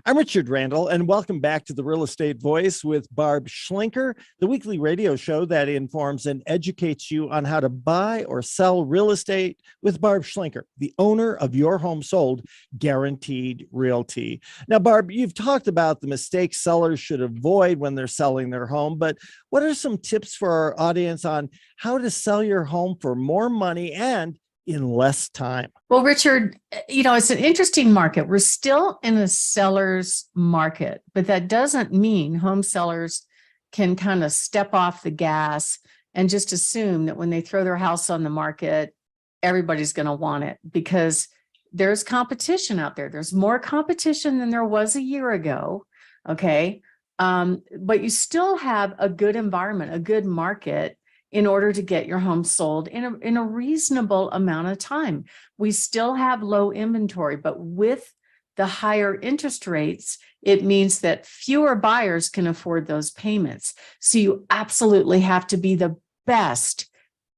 I'm Richard Randall, and welcome back to the Real Estate Voice with Barb Schlinker, the weekly radio show that informs and educates you on how to buy or sell real estate with Barb Schlinker, the owner of Your Home Sold Guaranteed Realty. Now, Barb, you've talked about the mistakes sellers should avoid when they're selling their home, but what are some tips for our audience on how to sell your home for more money and in less time? Well, Richard, it's an interesting market. We're still in a seller's market, but that doesn't mean home sellers can kind of step off the gas and just assume that when they throw their house on the market, everybody's going to want it, because there's competition out there. There's more competition than there was a year ago. Okay. But you still have a good environment, a good market, in order to get your home sold in a reasonable amount of time. We still have low inventory, but with the higher interest rates, it means that fewer buyers can afford those payments. So you absolutely have to be the best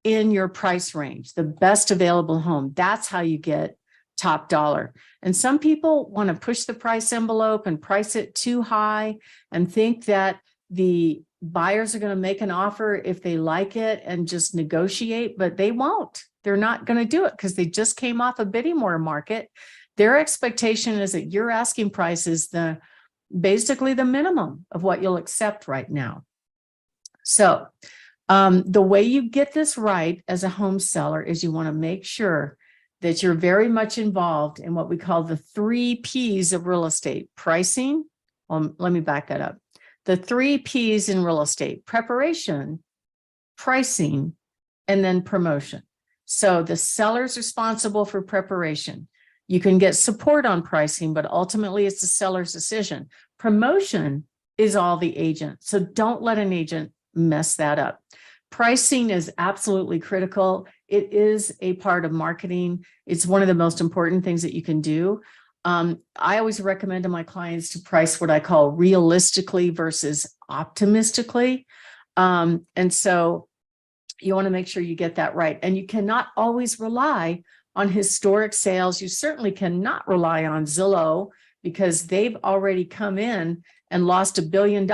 in your price range, the best available home. That's how you get top dollar. And some people want to push the price envelope and price it too high and think that the buyers are going to make an offer if they like it and just negotiate, but they won't. They're not going to do it because they just came off a bidding war market. Their expectation is that your asking price is basically the minimum of what you'll accept right now. So the way you get this right as a home seller is you want to make sure that you're very much involved in what we call the 3 Ps of real estate: pricing. Let me back that up. The 3 Ps in real estate: preparation, pricing, and then promotion. So the seller's responsible for preparation. You can get support on pricing, but ultimately it's the seller's decision. Promotion is all the agent. So don't let an agent mess that up. Pricing is absolutely critical. It is a part of marketing. It's one of the most important things that you can do. I always recommend to my clients to price what I call realistically versus optimistically. And so you want to make sure you get that right. And you cannot always rely on historic sales. You certainly cannot rely on Zillow, because they've already come in and lost $1 billion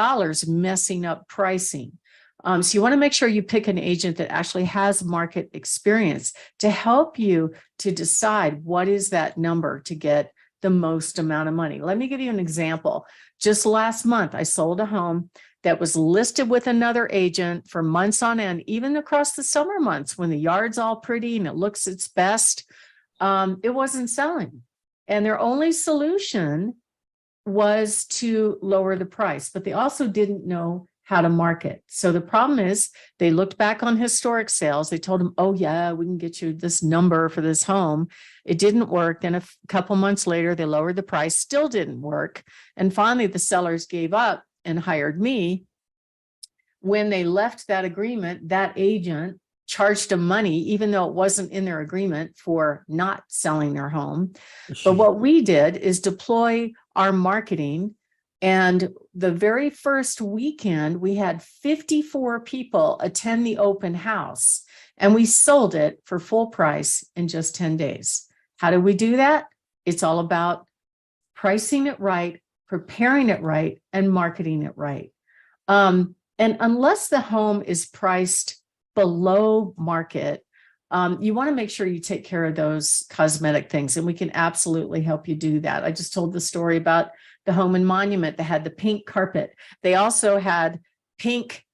messing up pricing. So you want to make sure you pick an agent that actually has market experience to help you to decide what is that number to get the most amount of money. Let me give you an example. Just last month, I sold a home that was listed with another agent for months on end, even across the summer months when the yard's all pretty and it looks its best. It wasn't selling. And their only solution was to lower the price, but they also didn't know how to market. So the problem is they looked back on historic sales. They told them, oh yeah, we can get you this number for this home. It didn't work. Then a couple months later, they lowered the price, still didn't work. And finally, the sellers gave up and hired me. When they left that agreement, that agent charged them money, even though it wasn't in their agreement, for not selling their home. But what we did is deploy our marketing. And the very first weekend, we had 54 people attend the open house, and we sold it for full price in just 10 days. How do we do that? It's all about pricing it right, preparing it right, and marketing it right. And unless the home is priced below market, you want to make sure you take care of those cosmetic things, and we can absolutely help you do that. I just told the story about the home in Monument that had the pink carpet. They also had pink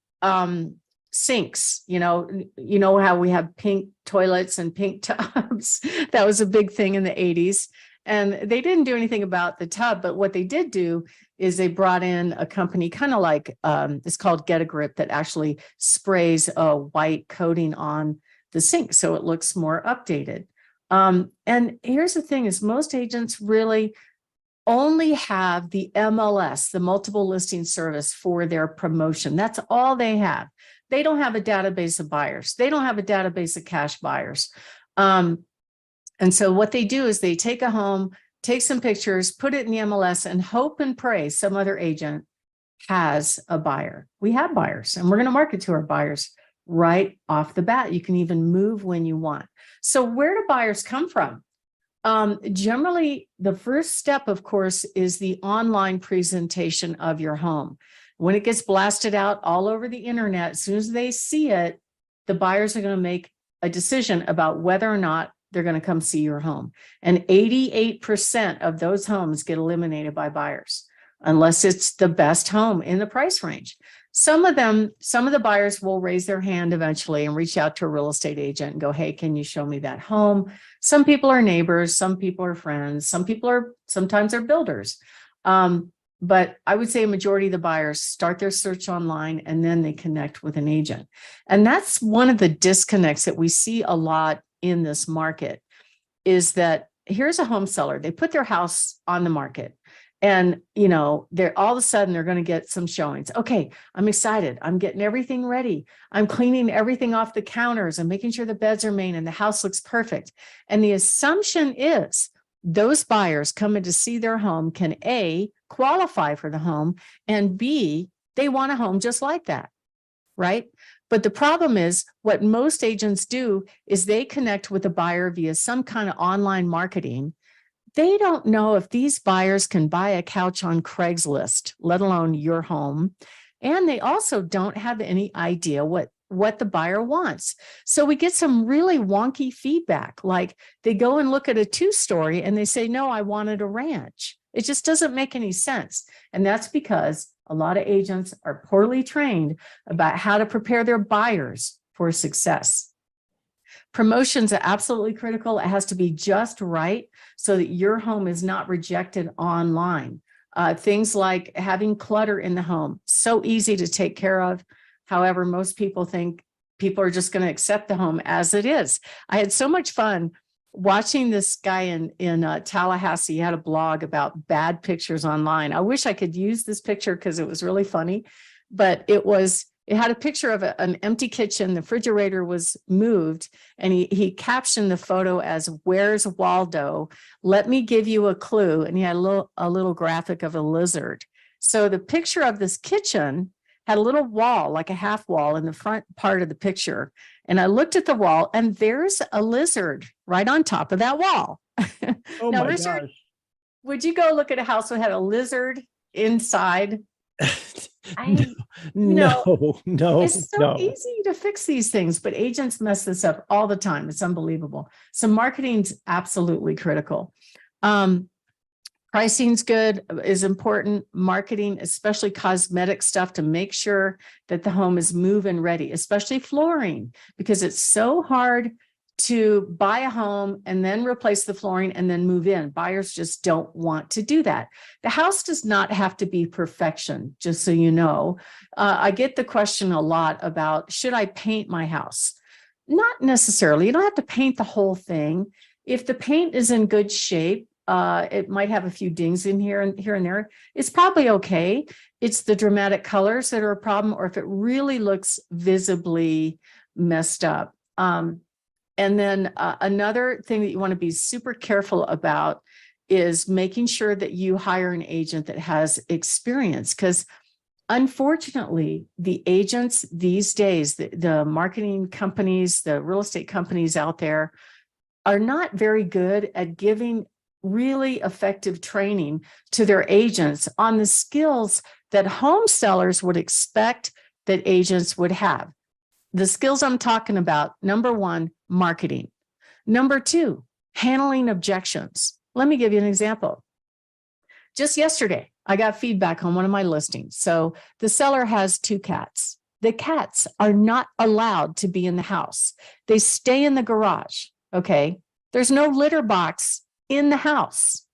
sinks. You know how we have pink toilets and pink tubs. That was a big thing in the 80s. And they didn't do anything about the tub, but what they did do is they brought in a company kind of like it's called Get a Grip, that actually sprays a white coating on the sink so it looks more updated. And here's the thing: is most agents really only have the MLS, the multiple listing service, for their promotion. That's all they have. They don't have a database of buyers. They don't have a database of cash buyers. And so what they do is they take a home, take some pictures, put it in the MLS, and hope and pray some other agent has a buyer. We have buyers, and we're going to market to our buyers right off the bat. You can even move when you want. So where do buyers come from? Generally, the first step, of course, is the online presentation of your home. When it gets blasted out all over the internet, as soon as they see it, the buyers are going to make a decision about whether or not they're going to come see your home. And 88% of those homes get eliminated by buyers, unless it's the best home in the price range. Some of the buyers will raise their hand eventually and reach out to a real estate agent and go, hey, can you show me that home? Some people are neighbors, some people are friends, sometimes they're builders. But I would say a majority of the buyers start their search online and then they connect with an agent. And that's one of the disconnects that we see a lot in this market, is that here's a home seller. They put their house on the market. And, they're all of a sudden they're going to get some showings. Okay, I'm excited. I'm getting everything ready. I'm cleaning everything off the counters and making sure the beds are made and the house looks perfect. And the assumption is those buyers coming to see their home can A, qualify for the home, and B, they want a home just like that, right? But the problem is what most agents do is they connect with a buyer via some kind of online marketing. They don't know if these buyers can buy a couch on Craigslist, let alone your home. And they also don't have any idea what the buyer wants. So we get some really wonky feedback. Like they go and look at a 2-story and they say, no, I wanted a ranch. It just doesn't make any sense. And that's because a lot of agents are poorly trained about how to prepare their buyers for success. Promotions are absolutely critical. It has to be just right so that your home is not rejected online. Things like having clutter in the home, so easy to take care of. However, most people think people are just going to accept the home as it is. I had so much fun watching this guy in Tallahassee. He had a blog about bad pictures online. I wish I could use this picture because it was really funny, but it had a picture of an empty kitchen. The refrigerator was moved, and he captioned the photo as, "Where's Waldo? Let me give you a clue." And he had a little graphic of a lizard. So the picture of this kitchen had a little wall, like a half wall in the front part of the picture. And I looked at the wall and there's a lizard right on top of that wall. Oh Now, my Richard, gosh. would you go look at a house that had a lizard inside? No, It's so easy to fix these things, but agents mess this up all the time. It's unbelievable. So marketing's absolutely critical. Pricing's good, is important. Marketing, especially cosmetic stuff, to make sure that the home is move-in ready, especially flooring, because it's so hard to buy a home and then replace the flooring and then move in. Buyers just don't want to do that. The house does not have to be perfection, just so you know. I get the question a lot about, should I paint my house? Not necessarily. You don't have to paint the whole thing. If the paint is in good shape, it might have a few dings in here and there. It's probably okay. It's the dramatic colors that are a problem, or if it really looks visibly messed up. And then another thing that you want to be super careful about is making sure that you hire an agent that has experience, because unfortunately, the agents these days, the marketing companies, the real estate companies out there are not very good at giving really effective training to their agents on the skills that home sellers would expect that agents would have. The skills I'm talking about: number 1, marketing. Number 2, handling objections. Let me give you an example. Just yesterday, I got feedback on one of my listings. So the seller has 2 cats. The cats are not allowed to be in the house. They stay in the garage. Okay. There's no litter box in the house.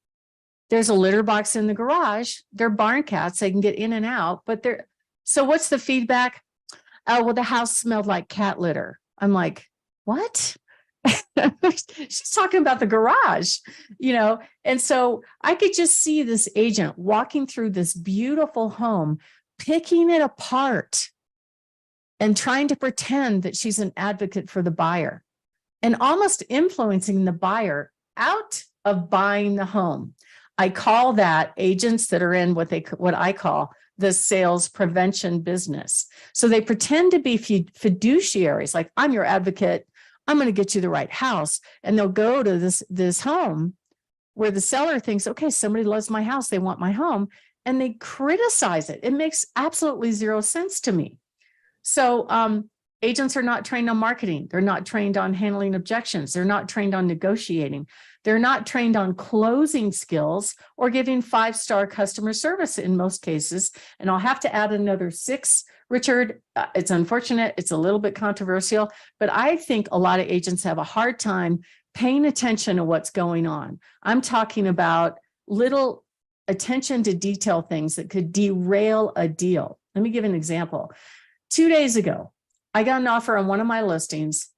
There's a litter box in the garage. They're barn cats. They can get in and out, but so what's the feedback? Oh, well, the house smelled like cat litter. I'm like, what? She's talking about the garage, And so I could just see this agent walking through this beautiful home, picking it apart and trying to pretend that she's an advocate for the buyer and almost influencing the buyer out of buying the home. I call that agents that are in what I call the sales prevention business. So they pretend to be fiduciaries, like, I'm your advocate, I'm going to get you the right house. And they'll go to this home where the seller thinks, okay, somebody loves my house, they want my home, and they criticize it. It makes absolutely zero sense to me. So agents are not trained on marketing. They're not trained on handling objections. They're not trained on negotiating. They're not trained on closing skills or giving 5-star customer service in most cases. And I'll have to add another 6, Richard. It's unfortunate. It's a little bit controversial, but I think a lot of agents have a hard time paying attention to what's going on. I'm talking about little attention to detail things that could derail a deal. Let me give an example. 2 days ago, I got an offer on one of my listings,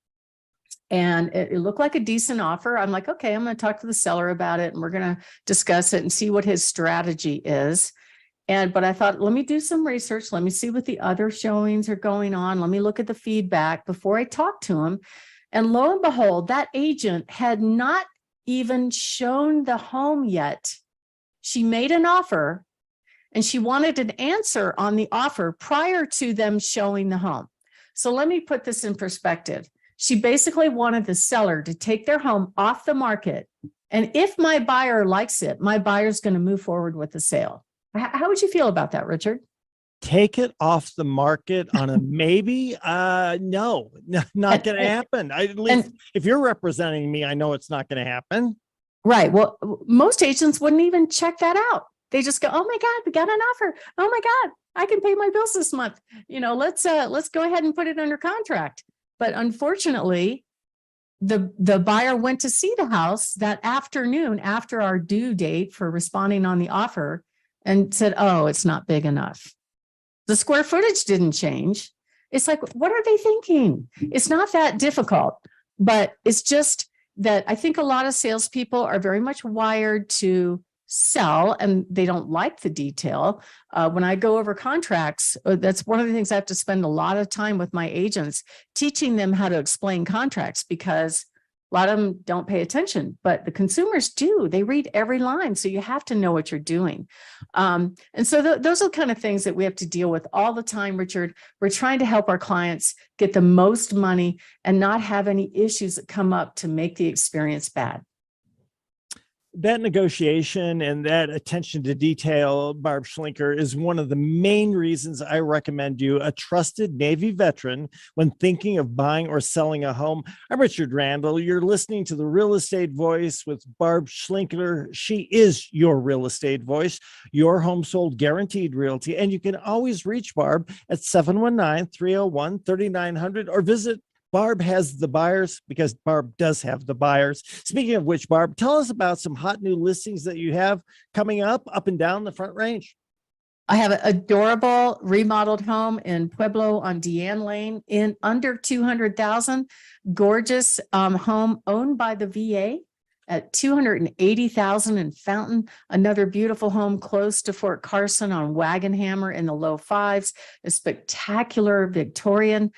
and it looked like a decent offer. I'm like, okay, I'm going to talk to the seller about it, and we're going to discuss it and see what his strategy is. But I thought, let me do some research. Let me see what the other showings are going on. Let me look at the feedback before I talk to him. And lo and behold, that agent had not even shown the home yet. She made an offer, and she wanted an answer on the offer prior to them showing the home. So let me put this in perspective. She basically wanted the seller to take their home off the market. And if my buyer likes it, my buyer's going to move forward with the sale. How would you feel about that, Richard? Take it off the market on a maybe? No, not going to happen. At least if you're representing me, I know it's not going to happen. Right. Well, most agents wouldn't even check that out. They just go, oh my God, we got an offer. Oh my God, I can pay my bills this month. Let's go ahead and put it under contract. But unfortunately, the buyer went to see the house that afternoon after our due date for responding on the offer and said, oh, it's not big enough. The square footage didn't change. It's like, what are they thinking? It's not that difficult, but it's just that I think a lot of salespeople are very much wired to sell, and they don't like the detail. When I go over contracts, that's one of the things I have to spend a lot of time with my agents, teaching them how to explain contracts, because a lot of them don't pay attention, but the consumers do. They read every line. So you have to know what you're doing. And so those are the kind of things that we have to deal with all the time, Richard. We're trying to help our clients get the most money and not have any issues that come up to make the experience bad. That negotiation and that attention to detail, Barb Schlinker, is one of the main reasons I recommend you a trusted Navy veteran when thinking of buying or selling a home. I'm Richard Randall. You're listening to the Real Estate Voice with Barb Schlinker. She is your real estate voice, your home sold guaranteed realty. And you can always reach Barb at 719-301-3900 or visit Barb Has the Buyers, because Barb does have the buyers. Speaking of which, Barb, tell us about some hot new listings that you have coming up and down the Front Range. I have an adorable remodeled home in Pueblo on Deanne Lane in under $200,000. Gorgeous home owned by the VA at $280,000 in Fountain. Another beautiful home close to Fort Carson on Wagon Hammer in the low fives. A spectacular Victorian.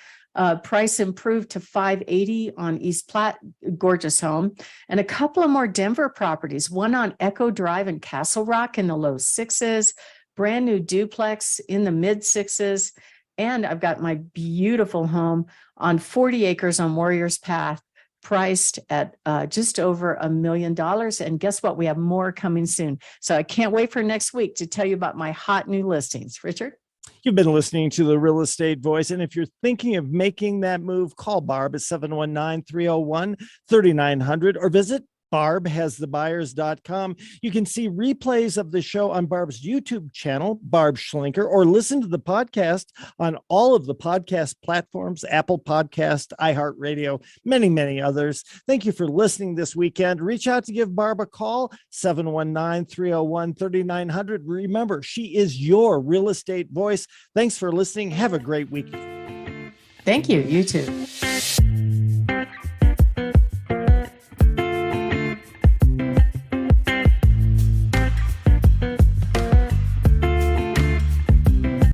Price improved to $580 on East Platte, gorgeous home. And a couple of more Denver properties, one on Echo Drive in Castle Rock in the low sixes, brand new duplex in the mid sixes. And I've got my beautiful home on 40 acres on Warriors Path, priced at just over $1 million. And guess what? We have more coming soon. So I can't wait for next week to tell you about my hot new listings. Richard? You've been listening to the Real Estate Voice. And if you're thinking of making that move, call Barb at 719-301-3900 or visit barbhasthebuyers.com. You can see replays of the show on Barb's YouTube channel, Barb Schlinker, or listen to the podcast on all of the podcast platforms, Apple Podcast, iHeartRadio, many, many others. Thank you for listening this weekend. Reach out to give Barb a call, 719-301-3900. Remember, she is your real estate voice. Thanks for listening. Have a great week. Thank you. You too.